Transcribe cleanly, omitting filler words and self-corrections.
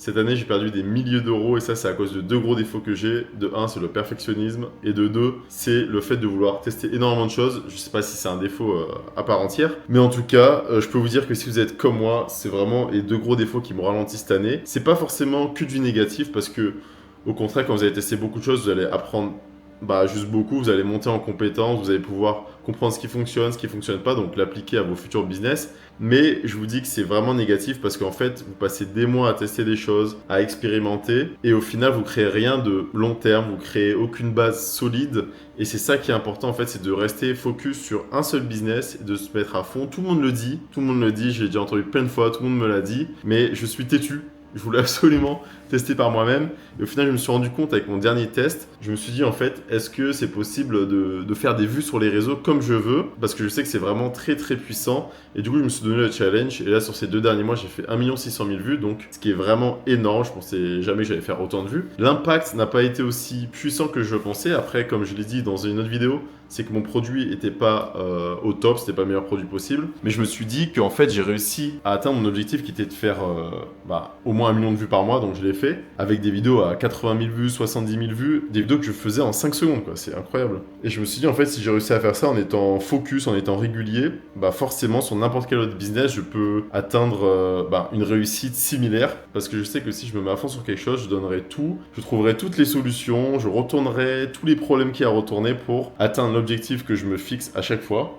Cette année, j'ai perdu des milliers d'euros et ça, c'est à cause de deux gros défauts que j'ai. De un, c'est le perfectionnisme et de deux, c'est le fait de vouloir tester énormément de choses. Je sais pas si c'est un défaut à part entière, mais en tout cas, je peux vous dire que si vous êtes comme moi, c'est vraiment les deux gros défauts qui me ralentissent cette année. C'est pas forcément que du négatif parce que, au contraire, quand vous allez tester beaucoup de choses, vous allez apprendre juste beaucoup, vous allez monter en compétence, vous allez pouvoir comprendre ce qui fonctionne pas, donc l'appliquer à vos futurs business. Mais je vous dis que c'est vraiment négatif parce qu'en fait, vous passez des mois à tester des choses, à expérimenter, et au final, vous créez rien de long terme, vous créez aucune base solide. Et c'est ça qui est important en fait, c'est de rester focus sur un seul business et de se mettre à fond. Tout le monde le dit, je l'ai déjà entendu plein de fois, tout le monde me l'a dit, mais je suis têtu. Je voulais absolument tester par moi-même. Et au final, je me suis rendu compte avec mon dernier test, je me suis dit en fait, est-ce que c'est possible de faire des vues sur les réseaux comme je veux? Parce que je sais que c'est vraiment très très puissant. Et du coup, je me suis donné le challenge. Et là, sur ces 2 derniers mois, j'ai fait 1 600 000 vues. Donc, ce qui est vraiment énorme. Je pensais jamais que j'allais faire autant de vues. L'impact n'a pas été aussi puissant que je pensais. Après, comme je l'ai dit dans une autre vidéo, c'est que mon produit n'était pas au top, c'était pas le meilleur produit possible. Mais je me suis dit qu'en fait, j'ai réussi à atteindre mon objectif qui était de faire au moins 1 million de vues par mois. Donc, je l'ai fait avec des vidéos à 80 000 vues, 70 000 vues, des vidéos que je faisais en 5 secondes, quoi. C'est incroyable. Et je me suis dit, en fait, si j'ai réussi à faire ça en étant focus, en étant régulier, forcément, sur n'importe quel autre business, je peux atteindre une réussite similaire. Parce que je sais que si je me mets à fond sur quelque chose, je donnerai tout, je trouverai toutes les solutions, je retournerai tous les problèmes qu'il y a à retourner pour atteindre l'objectif que je me fixe à chaque fois.